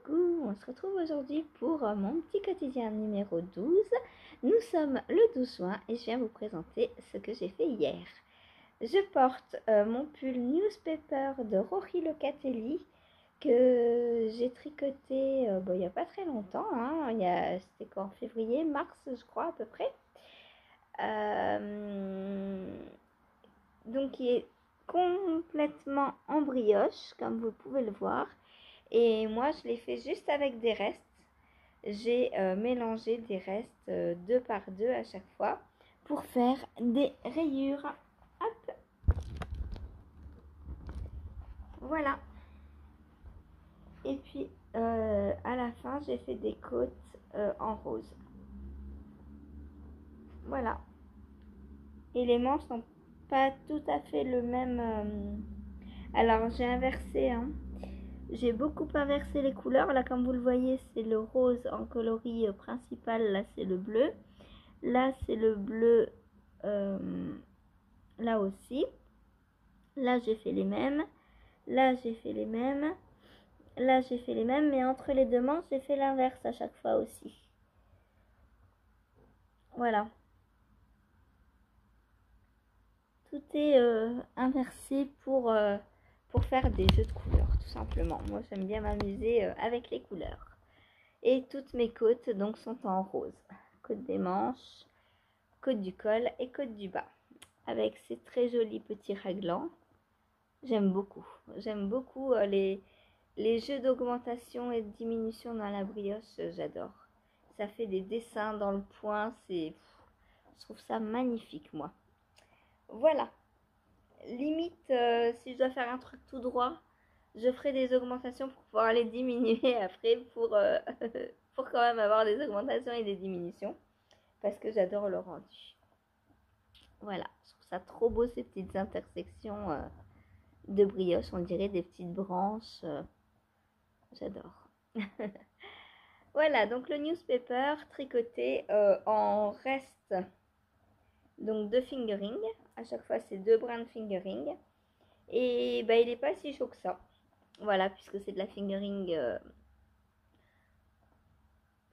coucou, on se retrouve aujourd'hui pour mon petit quotidien numéro 12. Nous sommes le 12 juin et je viens vous présenter ce que j'ai fait hier. Je porte mon pull newspaper de Rory Locatelli que j'ai tricoté il n'y a pas très longtemps, hein. C'était quoi, en février, mars je crois à peu près. Donc il est complètement en brioche comme vous pouvez le voir. Et moi, je l'ai fait juste avec des restes. J'ai mélangé des restes 2 par 2 à chaque fois pour faire des rayures. Hop. Voilà. Et puis, à la fin, j'ai fait des côtes en rose. Voilà. Et les manches sont pas tout à fait le même. Alors, j'ai inversé, hein. J'ai beaucoup inversé les couleurs. Là, comme vous le voyez, c'est le rose en coloris principal. Là, c'est le bleu. Là, c'est le bleu. Là aussi. Là, j'ai fait les mêmes. Là, j'ai fait les mêmes. Là, j'ai fait les mêmes. Mais entre les deux manches, j'ai fait l'inverse à chaque fois aussi. Voilà. Tout est inversé pour faire des jeux de couleurs, tout simplement. Moi, j'aime bien m'amuser avec les couleurs. Et toutes mes côtes donc sont en rose. Côte des manches, côte du col et côte du bas. Avec ces très jolis petits raglans. J'aime beaucoup. J'aime beaucoup les jeux d'augmentation et de diminution dans la brioche. J'adore. Ça fait des dessins dans le point. Je trouve ça magnifique, moi. Voilà. Limite, si je dois faire un truc tout droit, je ferai des augmentations pour pouvoir les diminuer après pour quand même avoir des augmentations et des diminutions. Parce que j'adore le rendu. Voilà, je trouve ça trop beau ces petites intersections de brioche. On dirait des petites branches. J'adore. Voilà, donc le newspaper tricoté en reste donc de fingering. À chaque fois, c'est 2 brins de fingering. Et bah, il n'est pas si chaud que ça. Voilà, puisque c'est de la fingering.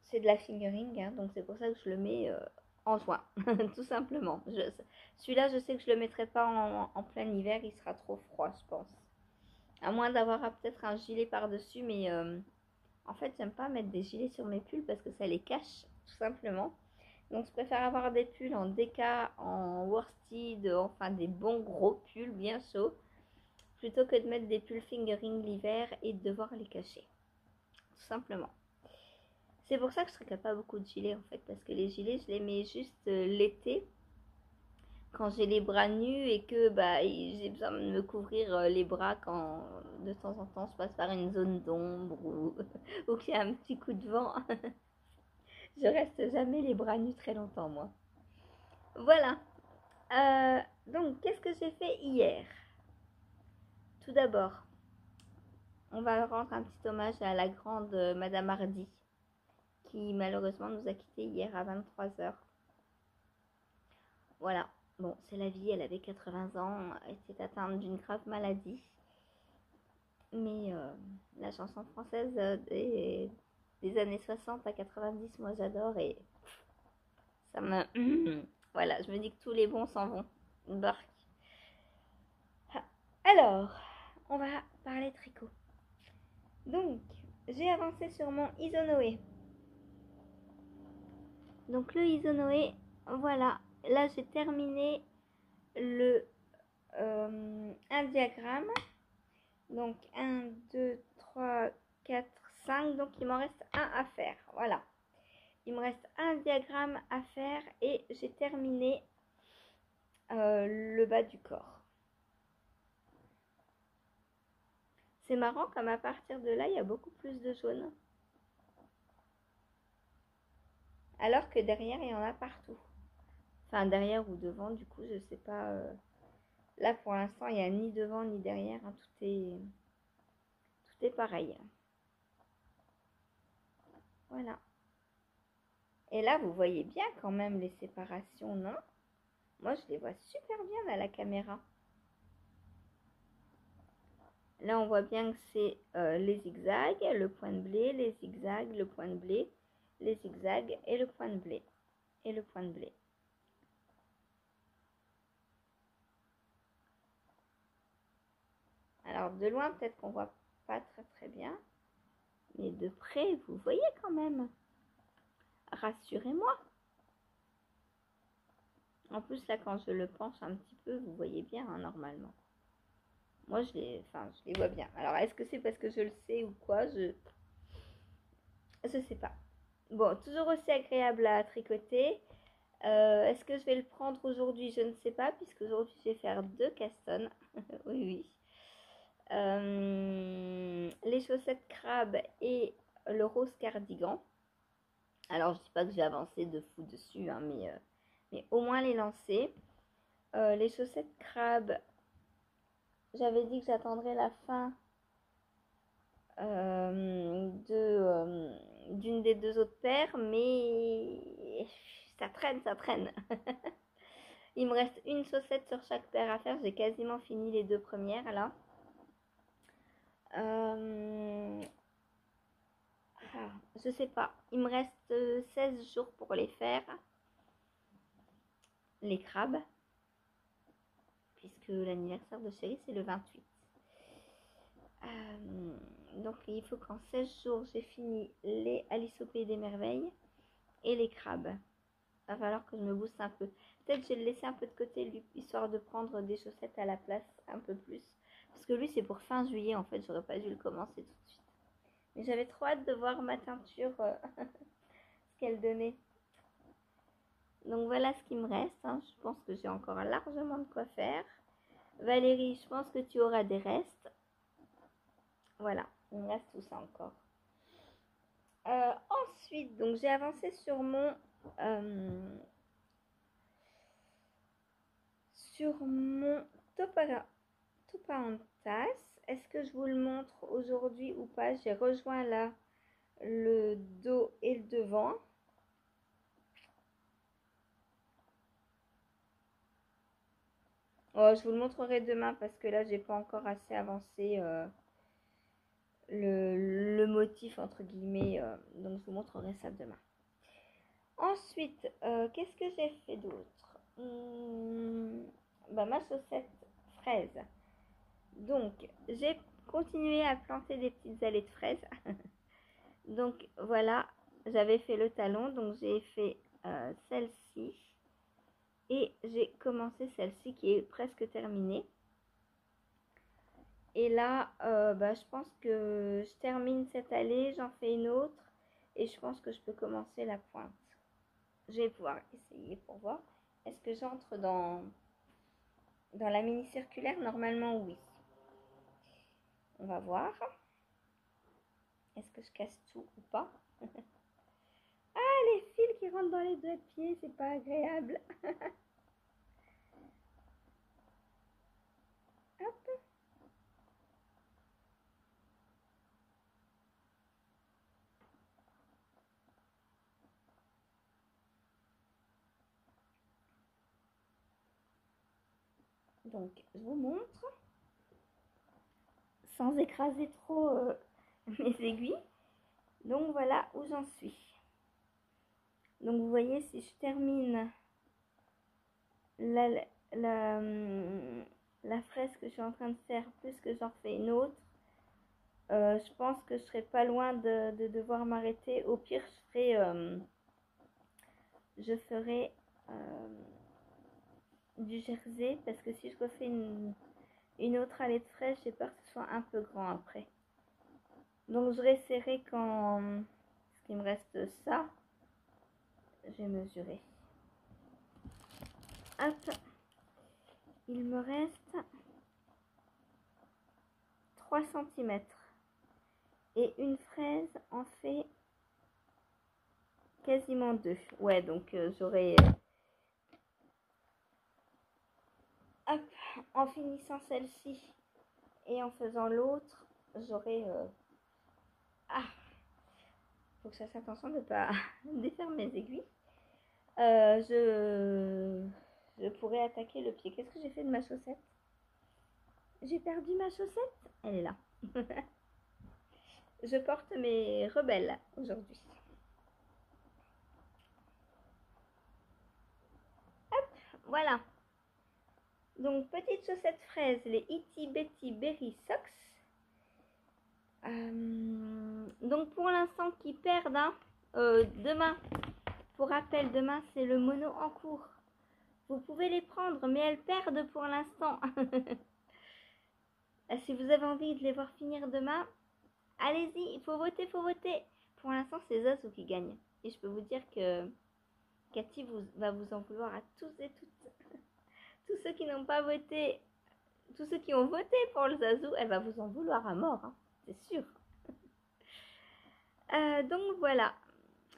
C'est de la fingering, hein, donc c'est pour ça que je le mets en juin, tout simplement. Celui-là, je sais que je le mettrai pas en plein hiver, il sera trop froid, je pense. À moins d'avoir peut-être un gilet par-dessus, mais en fait, j'aime pas mettre des gilets sur mes pulls parce que ça les cache, tout simplement. Donc, je préfère avoir des pulls en déca, en worsted, enfin des bons gros pulls bien chauds, plutôt que de mettre des pulls fingering l'hiver et de devoir les cacher, tout simplement. C'est pour ça que je ne tricote pas beaucoup de gilets en fait, parce que les gilets, je les mets juste l'été, quand j'ai les bras nus et que j'ai besoin de me couvrir les bras quand de temps en temps je passe par une zone d'ombre ou qu'il y a un petit coup de vent. Je reste jamais les bras nus très longtemps, moi. Voilà. Donc, qu'est-ce que j'ai fait hier? Tout d'abord, on va rendre un petit hommage à la grande Madame Hardy, qui malheureusement nous a quittés hier à 23h. Voilà, bon, c'est la vie, elle avait 80 ans, elle était atteinte d'une grave maladie. Mais la chanson française des années 60 à 90, moi j'adore et ça me... Voilà, je me dis que tous les bons s'en vont. Barque. Alors, on va parler tricot. Donc, j'ai avancé sur mon Isonoé. Donc le Isonoé, voilà, là j'ai terminé un diagramme. Donc 1, 2, 3, 4, 5. Donc il m'en reste un à faire. Voilà. Il me reste un diagramme à faire et j'ai terminé le bas du corps. C'est marrant comme à partir de là, il y a beaucoup plus de jaune. Alors que derrière, il y en a partout. Enfin, derrière ou devant, du coup, je sais pas. Là, pour l'instant, il n'y a ni devant ni derrière. Hein, tout est pareil. Voilà. Et là, vous voyez bien quand même les séparations, non? Moi, je les vois super bien à la caméra. Là, on voit bien que c'est les zigzags, le point de blé, les zigzags, le point de blé, les zigzags et le point de blé. Et le point de blé. Alors, de loin, peut-être qu'on voit pas très bien. Mais de près, vous voyez quand même. Rassurez-moi. En plus, là, quand je le penche un petit peu, vous voyez bien, hein, normalement. Moi, je les vois bien. Alors, est-ce que c'est parce que je le sais ou quoi? Je sais pas. Bon, toujours aussi agréable à tricoter. Est-ce que je vais le prendre aujourd'hui? Je ne sais pas, puisque aujourd'hui, je vais faire 2 castons. Oui. Les chaussettes crabes et le rose cardigan. Alors, je ne dis pas que j'ai avancé de fou dessus, hein, mais au moins les lancer. Les chaussettes crabes, j'avais dit que j'attendrais la fin d'une des 2 autres paires, mais ça traîne. Il me reste une chaussette sur chaque paire à faire. J'ai quasiment fini les 2 premières là. Je sais pas. Il me reste 16 jours pour les faire. Les crabes. Puisque l'anniversaire de chérie, c'est le 28. Donc il faut qu'en 16 jours, j'ai fini les Alice au Pays des Merveilles et les crabes. Il va falloir que je me booste un peu. Peut-être je vais le laisser un peu de côté, lui, histoire de prendre des chaussettes à la place un peu plus. Parce que lui, c'est pour fin juillet, en fait. J'aurais pas dû le commencer tout de suite. Mais j'avais trop hâte de voir ma teinture, ce qu'elle donnait. Donc voilà ce qui me reste. Hein. Je pense que j'ai encore largement de quoi faire. Valérie, je pense que tu auras des restes. Voilà, il me reste tout ça encore. Ensuite, donc j'ai avancé sur mon top en tasse. Est-ce que je vous le montre aujourd'hui ou pas? J'ai rejoint là le dos et le devant. Oh, je vous le montrerai demain parce que là j'ai pas encore assez avancé le motif entre guillemets, donc je vous montrerai ça demain. Ensuite, qu'est-ce que j'ai fait d'autre? Ma chaussette fraise. Donc, j'ai continué à planter des petites allées de fraises. Donc, voilà, j'avais fait le talon. Donc, j'ai fait celle-ci. Et j'ai commencé celle-ci qui est presque terminée. Et là, je pense que je termine cette allée, j'en fais une autre. Et je pense que je peux commencer la pointe. Je vais pouvoir essayer pour voir. Est-ce que j'entre dans la mini circulaire? Normalement, oui. On va voir. Est-ce que je casse tout ou pas? Ah, les fils qui rentrent dans les doigts de pied, c'est pas agréable. Hop. Donc, je vous montre. Sans écraser trop mes aiguilles. Donc, voilà où j'en suis. Donc, vous voyez, si je termine la fraise que je suis en train de faire, plus que j'en fais une autre, je pense que je serai pas loin de devoir m'arrêter. Au pire, je ferai du jersey parce que si je refais une autre allée de fraise, j'ai peur que ce soit un peu grand après. Donc je réessayerai quand ce qu'il me reste ça. Je vais mesurer. Hop. Il me reste 3 cm. Et une fraise en fait quasiment 2. Ouais, donc j'aurai... hop, en finissant celle-ci et en faisant l'autre, j'aurai... faut que je fasse attention de ne pas défaire mes aiguilles. Je pourrais attaquer le pied. Qu'est-ce que j'ai fait de ma chaussette? J'ai perdu ma chaussette. Elle est là. Je porte mes rebelles aujourd'hui. Hop, voilà. Donc, petite chaussette fraise, les Itty Betty Berry Socks. Donc, pour l'instant, qui perdent, hein, demain, pour rappel, demain, c'est le mono en cours. Vous pouvez les prendre, mais elles perdent pour l'instant. Si vous avez envie de les voir finir demain, allez-y, il faut voter, faut voter. Pour l'instant, c'est Zazu qui gagne. Et je peux vous dire que Cathy va vous en vouloir à tous et toutes. Tous ceux qui n'ont pas voté, tous ceux qui ont voté pour le Zazu, elle va vous en vouloir à mort, hein, c'est sûr. Donc voilà,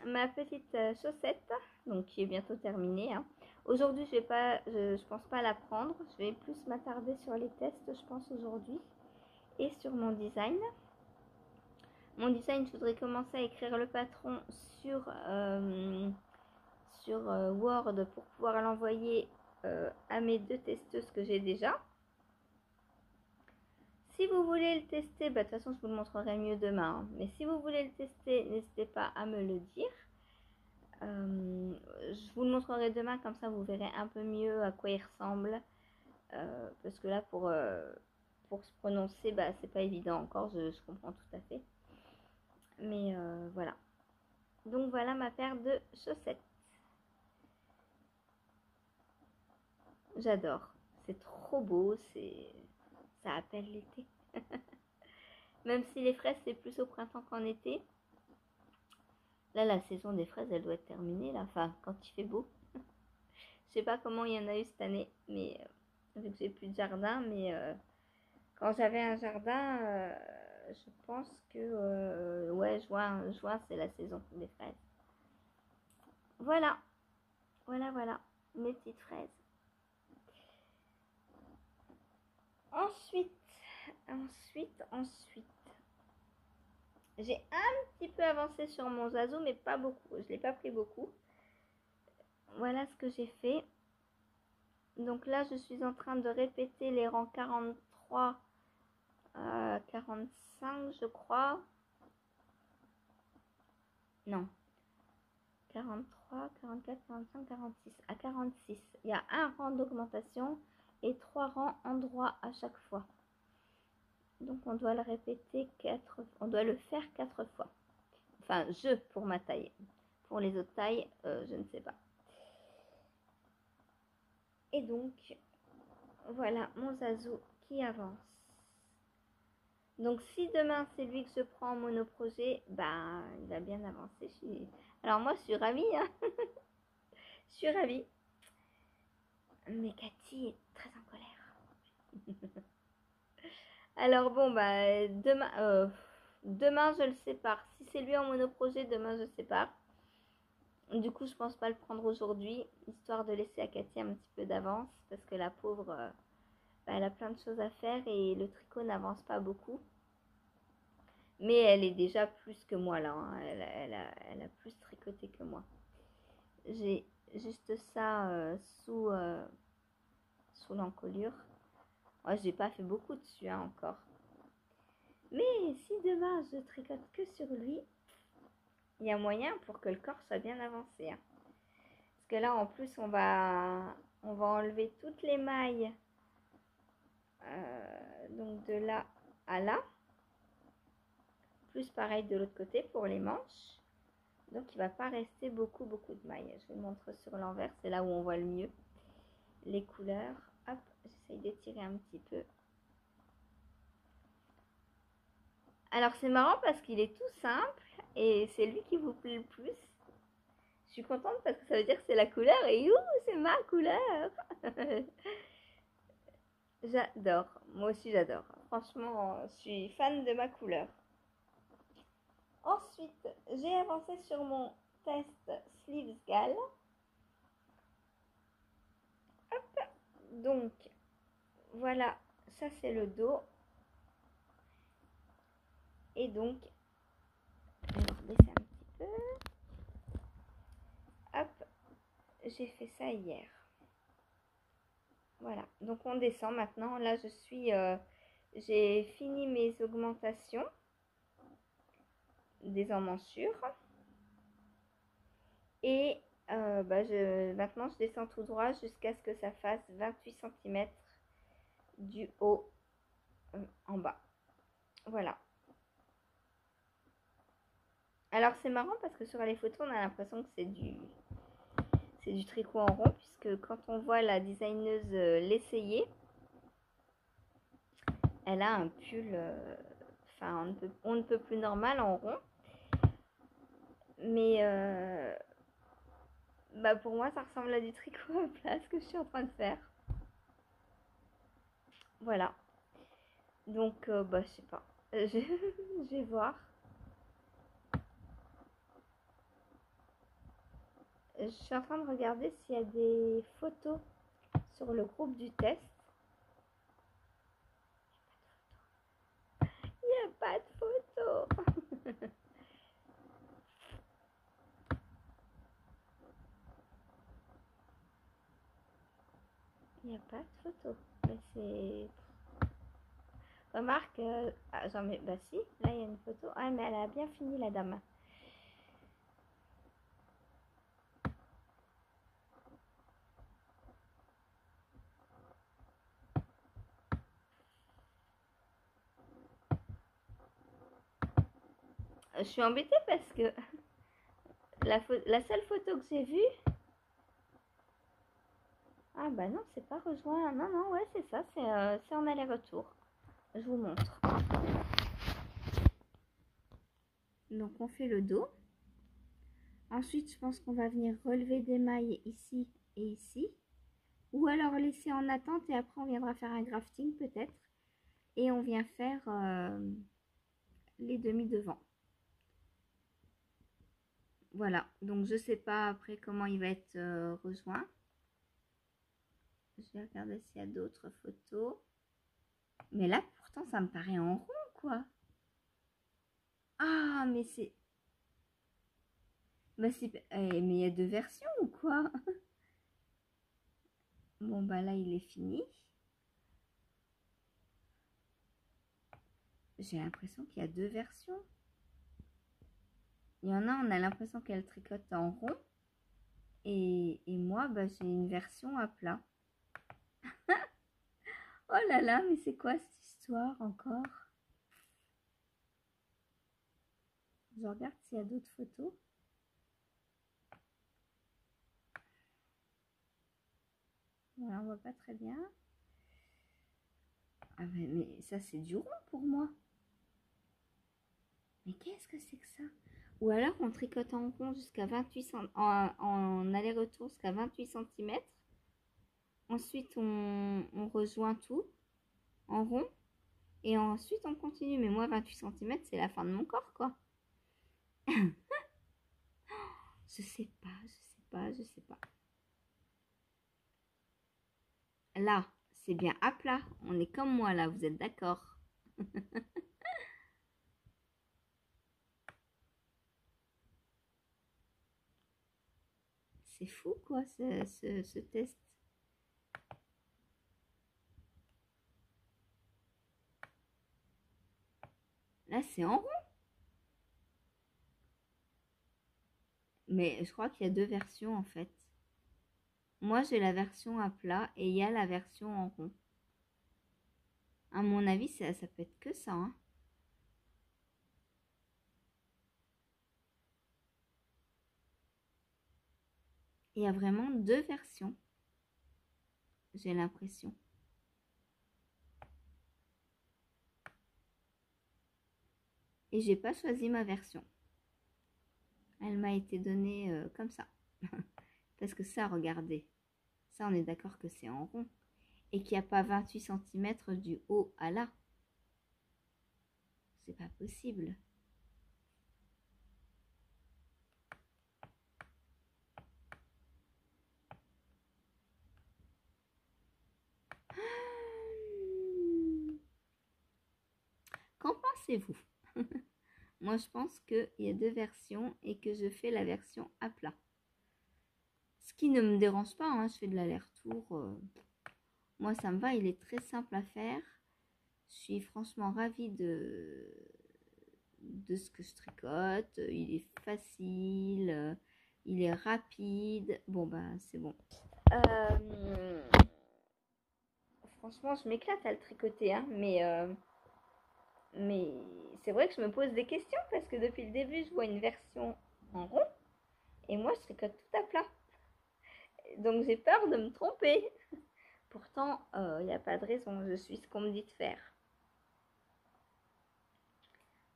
ma petite chaussette, donc qui est bientôt terminée. Hein. Aujourd'hui, je pense pas la prendre. Je vais plus m'attarder sur les tests, je pense, aujourd'hui. Et sur mon design. Mon design, je voudrais commencer à écrire le patron sur Word pour pouvoir l'envoyer à mes 2 testeuses que j'ai déjà. Si vous voulez le tester, bah, de toute façon je vous le montrerai mieux demain. Hein. Mais si vous voulez le tester, n'hésitez pas à me le dire. Je vous le montrerai demain, comme ça vous verrez un peu mieux à quoi il ressemble. Parce que là pour se prononcer, bah, c'est pas évident encore, je comprends tout à fait. Mais voilà. Donc voilà ma paire de chaussettes. J'adore. C'est trop beau, ça appelle l'été. Même si les fraises c'est plus au printemps qu'en été. Là la saison des fraises elle doit être terminée là, enfin quand il fait beau. Je sais pas comment il y en a eu cette année, mais vu que j'ai plus de jardin, mais quand j'avais un jardin, je pense que ouais, juin c'est la saison des fraises. Voilà, voilà, mes petites fraises. Ensuite, j'ai un petit peu avancé sur mon Zazu, mais pas beaucoup. Je l'ai pas pris beaucoup. Voilà ce que j'ai fait. Donc là, je suis en train de répéter les rangs 43, 45, je crois. Non. 43, 44, 45, 46. À 46. Il y a un rang d'augmentation et 3 rangs en droit à chaque fois. Donc on doit le répéter 4, on doit le faire 4 fois. Enfin, pour ma taille. Pour les autres tailles, je ne sais pas. Et donc, voilà mon Zazu qui avance. Donc si demain c'est lui que je prends en monoprojet, ben il a bien avancé. Alors moi je suis ravie, hein. Je suis ravie. Mais Cathy est très en colère. Alors bon, bah demain je le sépare. Si c'est lui en monoprojet, demain je sépare. Du coup, je pense pas le prendre aujourd'hui, histoire de laisser à Cathy un petit peu d'avance, parce que la pauvre, bah, elle a plein de choses à faire et le tricot n'avance pas beaucoup. Mais elle est déjà plus que moi là, hein. Elle a plus tricoté que moi. J'ai juste ça sous l'encolure. Moi, j'ai pas fait beaucoup dessus hein, encore. Mais si demain je tricote que sur lui, il y a moyen pour que le corps soit bien avancé. Hein. Parce que là, en plus, on va enlever toutes les mailles. Donc de là à là. Plus pareil de l'autre côté pour les manches. Donc il ne va pas rester beaucoup de mailles. Je vous montre sur l'envers, c'est là où on voit le mieux les couleurs. Hop, j'essaye d'étirer un petit peu. Alors c'est marrant parce qu'il est tout simple et c'est lui qui vous plaît le plus. Je suis contente parce que ça veut dire que c'est la couleur et c'est ma couleur. J'adore, moi aussi j'adore. Franchement, je suis fan de ma couleur. Ensuite, j'ai avancé sur mon test Sleeves Gal. Hop, donc voilà, ça c'est le dos. Et donc, je vais rebaisser un petit peu. Hop, j'ai fait ça hier. Voilà, donc on descend maintenant. Là, j'ai fini mes augmentations des emmanchures. Et maintenant, je descends tout droit jusqu'à ce que ça fasse 28 cm du haut en bas. Voilà. Alors, c'est marrant parce que sur les photos, on a l'impression que c'est du tricot en rond, puisque quand on voit la designeuse l'essayer, elle a un pull, enfin, on ne peut plus normal en rond. Mais pour moi, ça ressemble à du tricot à plat, ce que je suis en train de faire. Voilà. Donc, je sais pas. Je vais voir. Je suis en train de regarder s'il y a des photos sur le groupe du test. Il n'y a pas de photos. Il n'y a pas de photos. Mais c'est... Remarque, j'en mets... Bah si, là il y a une photo. Ah, mais elle a bien fini la dame. Je suis embêtée parce que la seule photo que j'ai vue... Ah bah non, c'est pas rejoint. Non, non, ouais, c'est ça, c'est en aller-retour. Je vous montre. Donc on fait le dos. Ensuite, je pense qu'on va venir relever des mailles ici et ici. Ou alors laisser en attente et après on viendra faire un grafting peut-être. Et on vient faire les demi devant. Voilà, donc je sais pas après comment il va être rejoint. Je vais regarder s'il y a d'autres photos. Mais là, pourtant, ça me paraît en rond, quoi. Ah, mais c'est... mais il y a deux versions ou quoi? Bon, bah là, il est fini. J'ai l'impression qu'il y a deux versions. Il y en a, on a l'impression qu'elle tricote en rond. Et moi, j'ai une version à plat. Oh là là, mais c'est quoi cette histoire encore? Je regarde s'il y a d'autres photos. Voilà, on voit pas très bien. Ah mais ça, c'est du rond pour moi. Mais qu'est-ce que c'est que ça? Ou alors, on tricote en rond jusqu'à 28 cm, en aller-retour jusqu'à 28 cm. Ensuite, on rejoint tout en rond. Et ensuite, on continue. Mais moi, 28 cm, c'est la fin de mon corps, quoi. Je sais pas, je sais pas, je sais pas. Là, c'est bien à plat. On est comme moi, là. Vous êtes d'accord? C'est fou, quoi, ce test. Là, c'est en rond. Mais je crois qu'il y a deux versions, en fait. Moi, j'ai la version à plat et il y a la version en rond. À mon avis, ça peut être que ça, hein. Il y a vraiment deux versions. J'ai l'impression. Et j'ai pas choisi ma version. Elle m'a été donnée comme ça. Parce que ça, regardez. Ça, on est d'accord que c'est en rond. Et qu'il n'y a pas 28 cm du haut à là. C'est pas possible. Qu'en pensez-vous? Moi, je pense qu'il y a deux versions et que je fais la version à plat. Ce qui ne me dérange pas, hein, je fais de l'aller-retour. Moi, ça me va, il est très simple à faire. Je suis franchement ravie de ce que je tricote. Il est facile, il est rapide. Bon, ben, c'est bon. Franchement, je m'éclate à le tricoter, hein, mais c'est vrai que je me pose des questions parce que depuis le début, je vois une version en rond et moi, je tricote tout à plat. Donc, j'ai peur de me tromper. Pourtant, il n'y a pas de raison, je suis ce qu'on me dit de faire.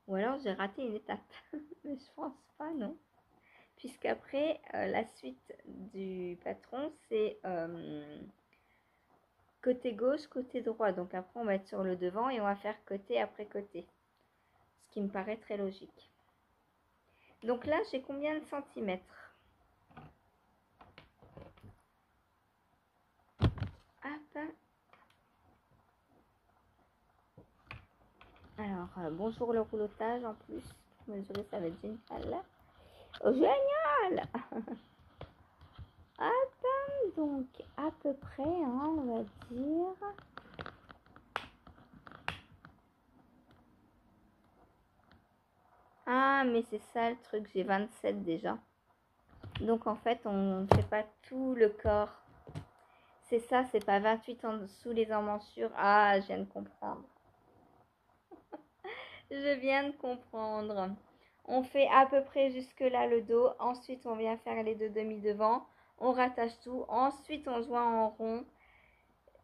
Ou alors, j'ai raté une étape. Mais je pense pas, non. Puisqu'après, la suite du patron, c'est côté gauche, côté droit. Donc après, on va être sur le devant et on va faire côté après côté. Ce qui me paraît très logique. Donc là, j'ai combien de centimètres? Hop. Alors, bonjour le roulotage en plus. Pour mesurer, ça va être génial. Oh, génial. Hop, donc à peu près, hein, on va dire. Ah, mais c'est ça le truc, j'ai 27 déjà. Donc en fait, on ne fait pas tout le corps. C'est ça, c'est pas 28 en dessous les emmanchures. Ah, je viens de comprendre. Je viens de comprendre. On fait à peu près jusque là le dos. Ensuite, on vient faire les deux demi devant. On rattache tout. Ensuite, on joint en rond.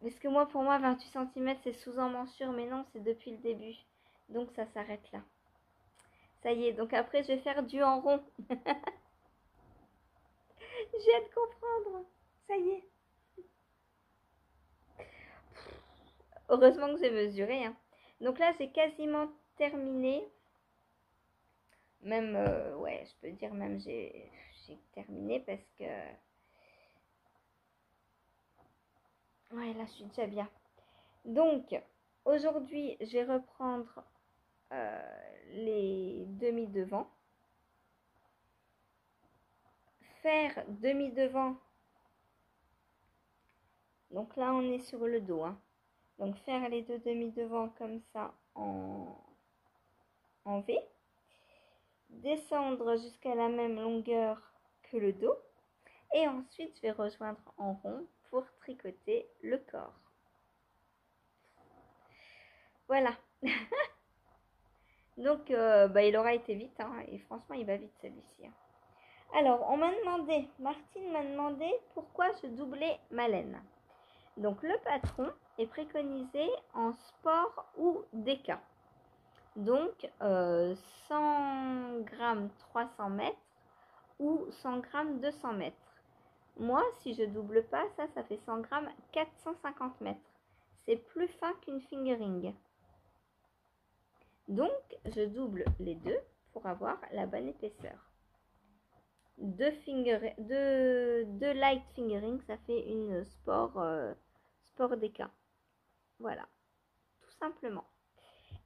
Parce que moi, pour moi, 28 cm, c'est sous emmanchure. Mais non, c'est depuis le début. Donc, ça s'arrête là. Ça y est. Donc, après, je vais faire du en rond. Je viens de comprendre. Ça y est. Heureusement que j'ai mesuré. Hein. Donc là, j'ai quasiment terminé. Même, ouais, je peux dire même j'ai terminé parce que... Ouais, là, je suis déjà bien. Donc, aujourd'hui, je vais reprendre les demi-devants. Faire demi-devant. Donc là, on est sur le dos. Hein. Donc, faire les deux demi-devants comme ça en V. Descendre jusqu'à la même longueur que le dos. Et ensuite, je vais rejoindre en rond pour tricoter le corps. Voilà. Donc, il aura été vite. Hein, et franchement, il va vite celui-ci. Hein. Alors, on m'a demandé, Martine m'a demandé pourquoi je doublais ma laine. Donc, le patron est préconisé en sport ou déca. Donc, 100 grammes 300 mètres ou 100 grammes 200 mètres. Moi, si je double pas, ça fait 100 grammes 450 mètres. C'est plus fin qu'une fingering. Donc, je double les deux pour avoir la bonne épaisseur. Deux light fingering, ça fait une sport déca. Voilà, tout simplement.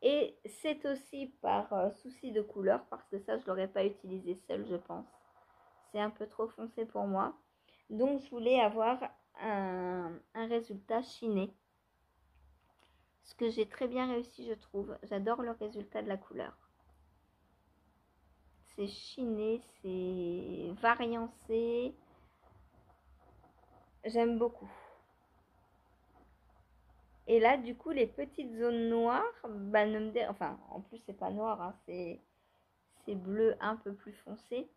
Et c'est aussi par souci de couleur, parce que ça, je ne l'aurais pas utilisé seul, je pense. C'est un peu trop foncé pour moi. Donc, je voulais avoir un résultat chiné. Ce que j'ai très bien réussi, je trouve. J'adore le résultat de la couleur. C'est chiné, c'est variancé. J'aime beaucoup. Et là, du coup, les petites zones noires, bah, ne me enfin, en plus, c'est pas noir, hein, c'est bleu un peu plus foncé.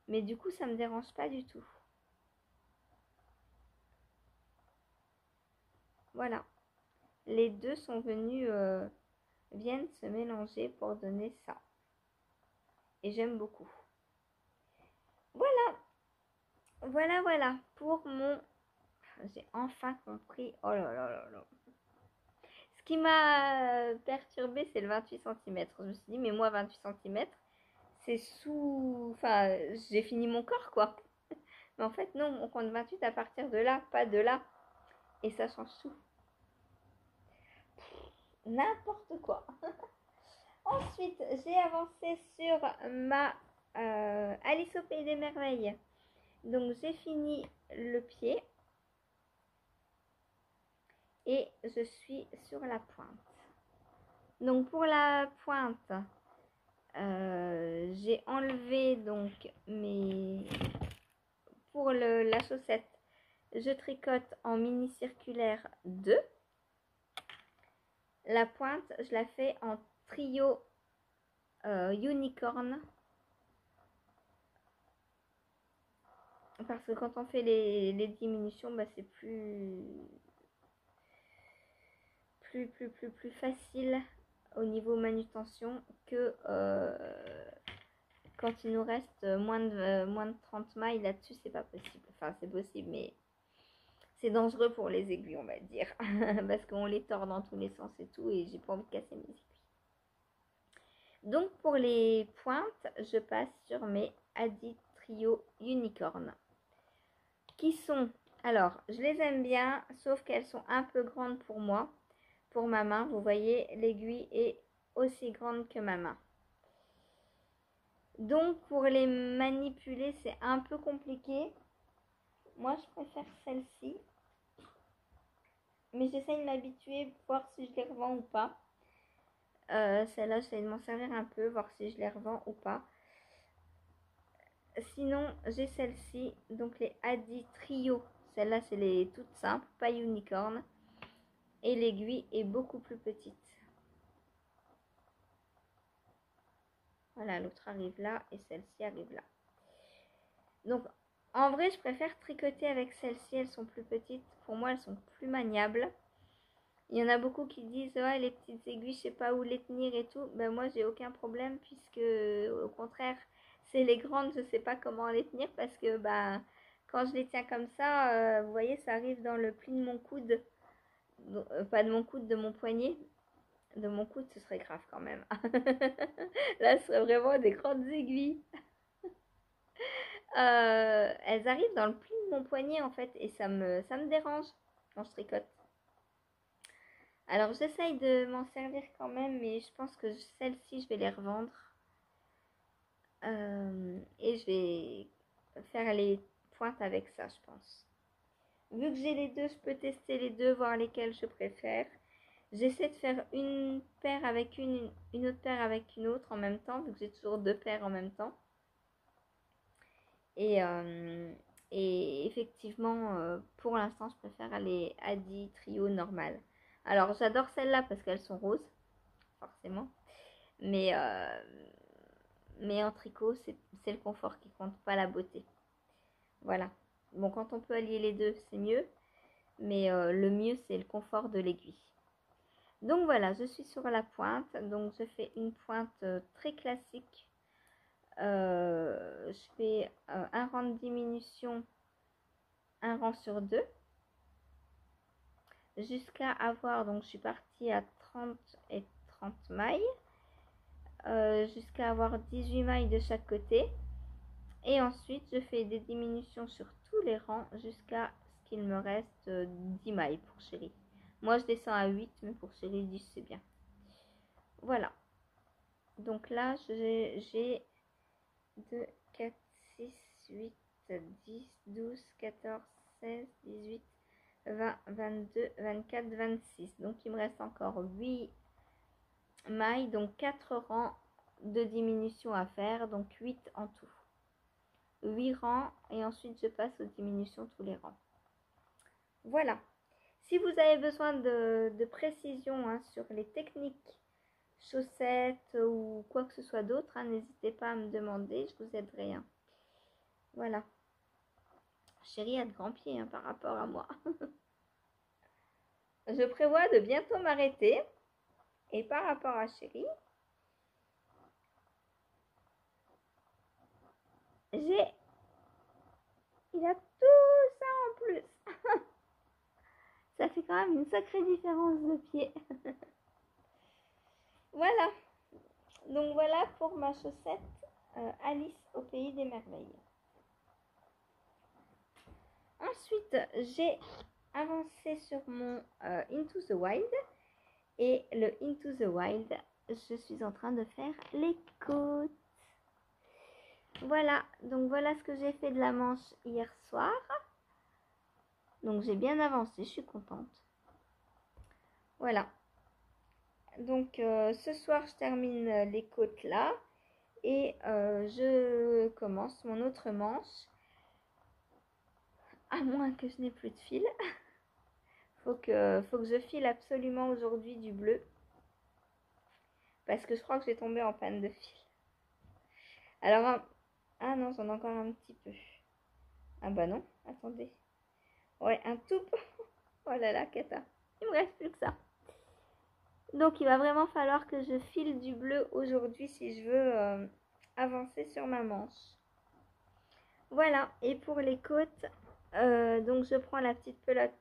Mais du coup, ça me dérange pas du tout. Voilà. Les deux sont venus, viennent se mélanger pour donner ça. Et j'aime beaucoup. Voilà. Voilà. Pour mon... J'ai enfin compris. Oh là là là là. Ce qui m'a perturbée, c'est le 28 cm. Je me suis dit, mais moi, 28 cm, c'est sous... Enfin, j'ai fini mon corps, quoi. Mais en fait, non, on compte 28 à partir de là, pas de là. Et ça change tout. N'importe quoi. Ensuite, j'ai avancé sur ma Alice au Pays des Merveilles. Donc, j'ai fini le pied. et je suis sur la pointe. Donc pour la pointe, j'ai enlevé donc pour la chaussette, je tricote en mini circulaire 2. La pointe, je la fais en trio unicorn. Parce que quand on fait les diminutions, bah, c'est plus facile au niveau manutention que quand il nous reste moins de 30 mailles là-dessus. C'est pas possible. Enfin, c'est possible, mais c'est dangereux pour les aiguilles, on va dire. Parce qu'on les tord dans tous les sens et tout, et j'ai pas envie de casser mes aiguilles. Donc pour les pointes, je passe sur mes Adi Trio Unicorn. Qui sont, alors je les aime bien, sauf qu'elles sont un peu grandes pour moi, pour ma main. Vous voyez, l'aiguille est aussi grande que ma main. Donc pour les manipuler, c'est un peu compliqué. Moi, je préfère celle-ci. Mais j'essaye de m'habituer, voir si je les revends ou pas. Celle-là, j'essaie de m'en servir un peu, voir si je les revends ou pas. Sinon, j'ai celle-ci, donc les Adi Trio. Celle-là, c'est les toutes simples, pas unicorn. Et l'aiguille est beaucoup plus petite. Voilà, l'autre arrive là et celle-ci arrive là. Donc, en vrai, je préfère tricoter avec celles-ci. Elles sont plus petites. Pour moi, elles sont plus maniables. Il y en a beaucoup qui disent, ouais, les petites aiguilles, je sais pas où les tenir et tout. Ben, moi, j'ai aucun problème puisque, au contraire, c'est les grandes, je sais pas comment les tenir parce que, bah, quand je les tiens comme ça, vous voyez, ça arrive dans le pli de mon coude. Pas de mon coude, de mon poignet. De mon coude, ce serait grave quand même. Là, ce serait vraiment des grandes aiguilles. Elles arrivent dans le pli de mon poignet en fait et ça me dérange quand je tricote. Alors j'essaye de m'en servir quand même, mais je pense que celles-ci je vais les revendre. Et je vais faire les pointes avec ça, je pense. Vu que j'ai les deux, je peux tester les deux, voir lesquelles je préfère. J'essaie de faire une paire avec une autre paire avec une autre en même temps, vu que j'ai toujours deux paires en même temps. Et effectivement, pour l'instant, je préfère aller Adi Trio normal. Alors, j'adore celles-là parce qu'elles sont roses, forcément. Mais en tricot, c'est le confort qui compte, pas la beauté. Voilà. Bon, quand on peut allier les deux, c'est mieux. Mais le mieux, c'est le confort de l'aiguille. Donc voilà, je suis sur la pointe. Donc, je fais une pointe très classique. Je fais un rang de diminution, un rang sur deux, jusqu'à avoir, donc je suis partie à 30 et 30 mailles, jusqu'à avoir 18 mailles de chaque côté. Et ensuite, je fais des diminutions sur tous les rangs jusqu'à ce qu'il me reste 10 mailles pour chérie. Moi, je descends à 8, mais pour chérie, 10, c'est bien. Voilà. Donc là, j'ai 2, 4, 6, 8, 10, 12, 14, 16, 18, 20, 22, 24, 26. Donc, il me reste encore 8 mailles, donc 4 rangs de diminution à faire, donc 8 en tout. 8 rangs et ensuite je passe aux diminutions tous les rangs. Voilà. Si vous avez besoin de précision hein, sur les techniques chaussettes ou quoi que ce soit d'autre, hein, n'hésitez pas à me demander, je vous aiderai. Hein. Voilà. Chérie a de grands pieds hein, par rapport à moi. Je prévois de bientôt m'arrêter. Et par rapport à chérie, il a tout ça en plus. Ça fait quand même une sacrée différence de pied. Voilà. Donc voilà pour ma chaussette Alice au pays des merveilles. Ensuite, j'ai avancé sur mon Into the Wild. Et le Into the Wild, je suis en train de faire les côtes. Voilà, donc voilà ce que j'ai fait de la manche hier soir. Donc j'ai bien avancé, je suis contente. Voilà. Donc ce soir, je termine les côtes là. Et je commence mon autre manche. À moins que je n'ai plus de fil. faut que je file absolument aujourd'hui du bleu. Parce que je crois que j'ai tombé en panne de fil. Alors, ah non, j'en ai encore un petit peu. Ah bah non, attendez. Ouais, un tout peu. Oh là là, cata. Il me reste plus que ça. Donc, il va vraiment falloir que je file du bleu aujourd'hui si je veux avancer sur ma manche. Voilà, et pour les côtes, donc je prends la petite pelote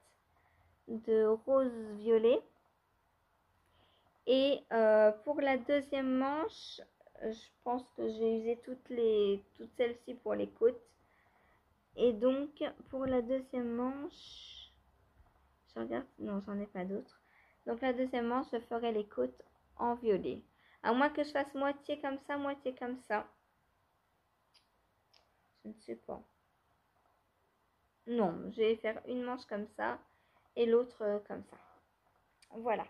de rose-violet. Et pour la deuxième manche, je pense que j'ai usé toutes celles-ci pour les côtes. Et donc, pour la deuxième manche, je regarde, non, j'en ai pas d'autres. Donc, la deuxième manche, je ferai les côtes en violet. À moins que je fasse moitié comme ça, moitié comme ça. Je ne sais pas. Non, je vais faire une manche comme ça et l'autre comme ça. Voilà.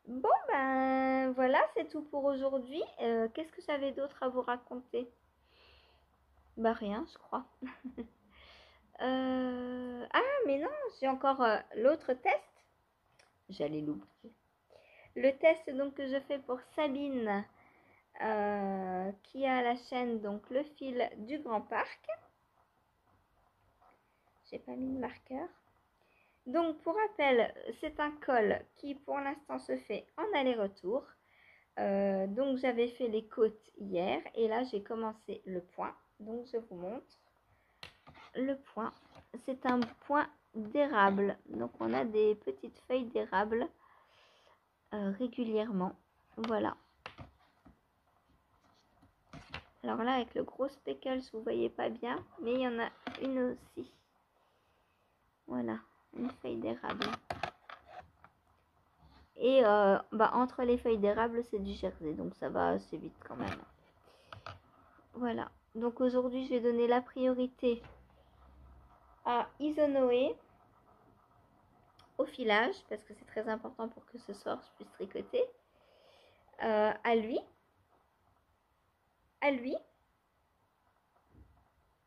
Bon, ben voilà, c'est tout pour aujourd'hui. Qu'est-ce que j'avais d'autre à vous raconter? Bah rien, je crois. Ah, mais non, j'ai encore l'autre test. J'allais l'oublier. Le test donc que je fais pour Sabine, qui a la chaîne donc le fil du Grand Parc. J'ai pas mis de marqueur. Donc pour rappel, c'est un col qui pour l'instant se fait en aller-retour. Donc j'avais fait les côtes hier et là j'ai commencé le point. Donc je vous montre le point. C'est un point d'érable. Donc on a des petites feuilles d'érable régulièrement. Voilà. Alors là avec le gros speckles vous voyez pas bien, mais il y en a une aussi. Voilà, une feuille d'érable. Et entre les feuilles d'érable c'est du jersey, donc ça va assez vite quand même. Voilà, donc aujourd'hui je vais donner la priorité à Isonoé au filage parce que c'est très important pour que ce soir je puisse tricoter, à lui,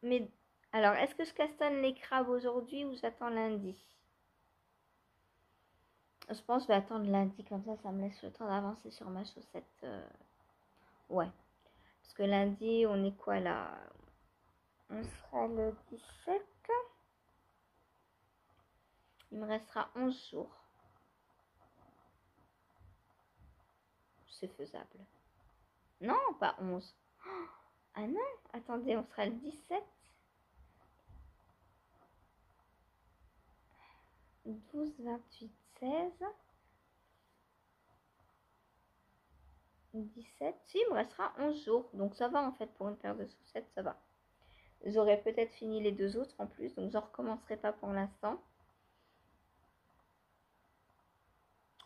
mais alors est-ce que je cassonne les crabes aujourd'hui ou j'attends lundi? Je pense que je vais attendre lundi, comme ça me laisse le temps d'avancer sur ma chaussette. Ouais, parce que lundi on est quoi là? On sera le 17. Il me restera 11 jours. C'est faisable. Non, pas 11. Ah non, attendez, on sera le 17. 12, 28, 16. 17. Si, il me restera 11 jours. Donc ça va en fait pour une paire de chaussettes, ça va. J'aurais peut-être fini les deux autres en plus. Donc j'en recommencerai pas pour l'instant.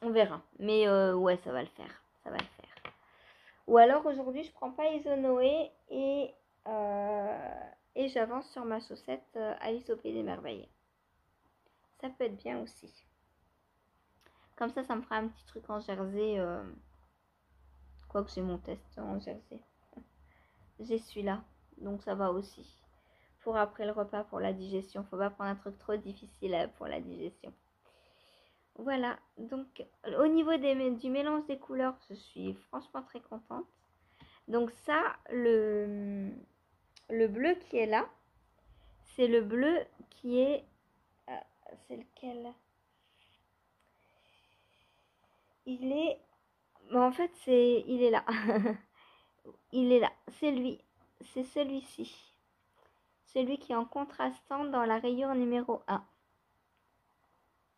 On verra. Mais ouais, ça va le faire. Ça va le faire. Ou alors aujourd'hui, je prends pas Isonoé et j'avance sur ma chaussette Alice au Pays des Merveilles. Ça peut être bien aussi. Comme ça me fera un petit truc en jersey. Quoique j'ai mon test en jersey. J'ai celui-là. Donc ça va aussi. Pour après le repas, pour la digestion. Faut pas prendre un truc trop difficile pour la digestion. Voilà. Donc au niveau du mélange des couleurs, je suis franchement très contente. Donc ça, le bleu qui est là, c'est le bleu qui est... c'est lequel? Il est... Bon, en fait, il est là. Il est là. C'est lui. C'est celui-ci. Celui qui est en contrastant dans la rayure numéro 1.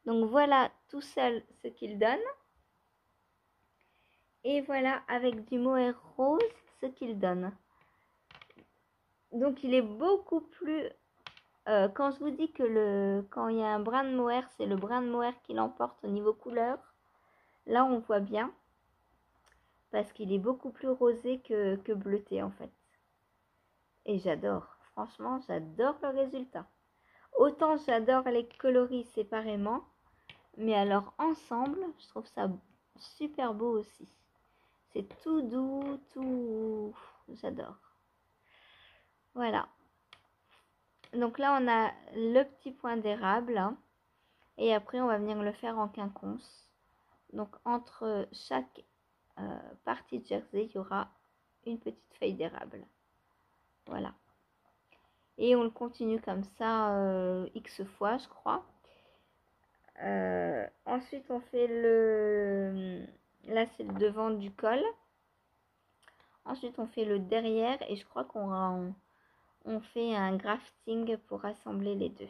Donc voilà tout seul ce qu'il donne. Et voilà avec du mohair rose ce qu'il donne. Donc il est beaucoup plus... quand je vous dis que quand il y a un brin de mohair, c'est le brin de mohair qui l'emporte au niveau couleur. Là on voit bien. Parce qu'il est beaucoup plus rosé que bleuté en fait. Et j'adore. Franchement, j'adore le résultat. Autant j'adore les coloris séparément. Mais alors ensemble, je trouve ça super beau aussi. C'est tout doux, tout... J'adore. Voilà. Donc là, on a le petit point d'érable. Hein, et après, on va venir le faire en quinconce. Donc entre chaque partie de jersey, il y aura une petite feuille d'érable. Voilà. Et on le continue comme ça X fois, je crois. Ensuite, on fait le... Là, c'est le devant du col. Ensuite, on fait le derrière. Et je crois qu'on fait un grafting pour rassembler les deux.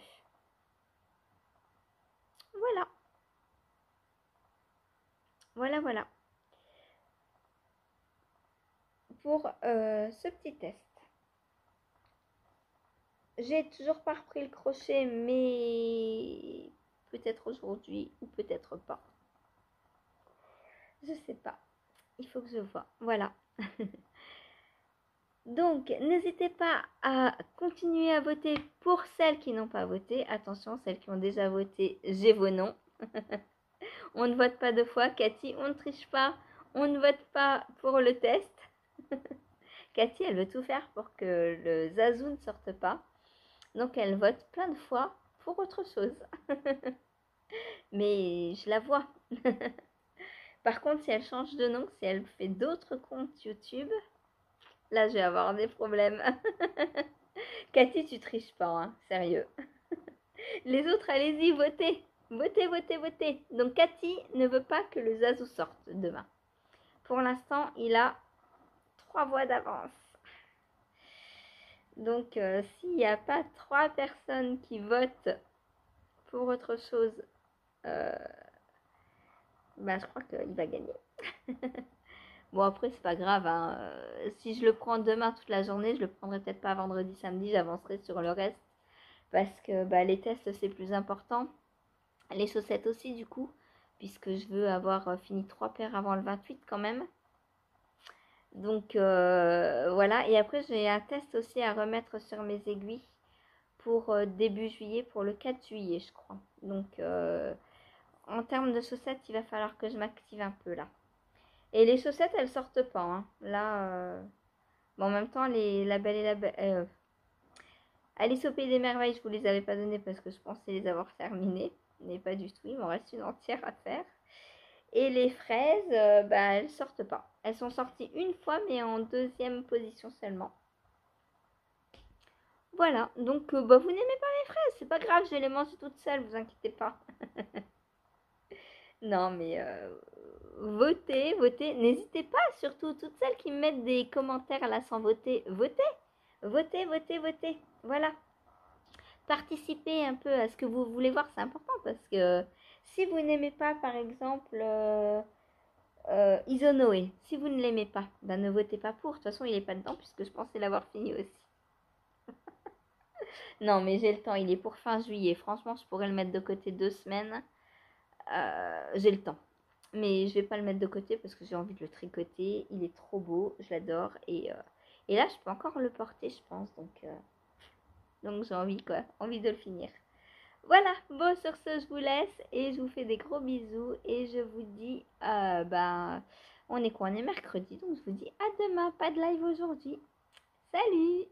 Voilà. Voilà, voilà. Pour ce petit test. J'ai toujours pas repris le crochet, mais peut-être aujourd'hui ou peut-être pas. Je sais pas. Il faut que je vois. Voilà. Donc, n'hésitez pas à continuer à voter pour celles qui n'ont pas voté. Attention, celles qui ont déjà voté, j'ai vos noms. On ne vote pas deux fois. Cathy, on ne triche pas. On ne vote pas pour le test. Cathy, elle veut tout faire pour que le Zazou ne sorte pas. Donc, elle vote plein de fois pour autre chose. Mais je la vois. Par contre, si elle change de nom, si elle fait d'autres comptes YouTube, là, je vais avoir des problèmes. Cathy, tu triches pas, hein, sérieux. Les autres, allez-y, votez. Votez, votez, votez. Donc, Cathy ne veut pas que le Zazou sorte demain. Pour l'instant, il a 3 voix d'avance. Donc, s'il n'y a pas 3 personnes qui votent pour autre chose, bah, je crois qu'il va gagner. Bon, après, c'est pas grave. Hein. Si je le prends demain toute la journée, je le prendrai peut-être pas vendredi, samedi. J'avancerai sur le reste. Parce que bah, les tests, c'est plus important. Les chaussettes aussi, du coup. Puisque je veux avoir fini 3 paires avant le 28 quand même. Donc, voilà. Et après, j'ai un test aussi à remettre sur mes aiguilles. Pour début juillet, pour le 4 juillet, je crois. Donc, en termes de chaussettes, il va falloir que je m'active un peu là. Et les chaussettes, elles sortent pas. Hein. Là, bon, en même temps, la Belle et la Bête... Alice au Pays des Merveilles, je vous les avais pas données parce que je pensais les avoir terminées. Mais pas du tout, il m'en reste une entière à faire. Et les fraises, bah, elles sortent pas. Elles sont sorties une fois, mais en deuxième position seulement. Voilà, donc bah, vous n'aimez pas mes fraises, c'est pas grave, je vais les manger toutes seules, vous inquiétez pas. Non, mais votez, votez. N'hésitez pas, surtout toutes celles qui mettent des commentaires là sans voter. Votez, votez, votez, votez. Voilà. Participez un peu à ce que vous voulez voir, c'est important parce que si vous n'aimez pas, par exemple, Isonoé, si vous ne l'aimez pas, ben ne votez pas pour. De toute façon, il n'est pas dedans puisque je pensais l'avoir fini aussi. Non, mais j'ai le temps, il est pour fin juillet. Franchement, je pourrais le mettre de côté 2 semaines. J'ai le temps. Mais je vais pas le mettre de côté parce que j'ai envie de le tricoter. Il est trop beau, je l'adore. Et là, je peux encore le porter, je pense. Donc j'ai envie, quoi. Envie de le finir. Voilà, bon, sur ce, je vous laisse. Et je vous fais des gros bisous. Et je vous dis, on est quoi? On est mercredi. Donc je vous dis à demain. Pas de live aujourd'hui. Salut!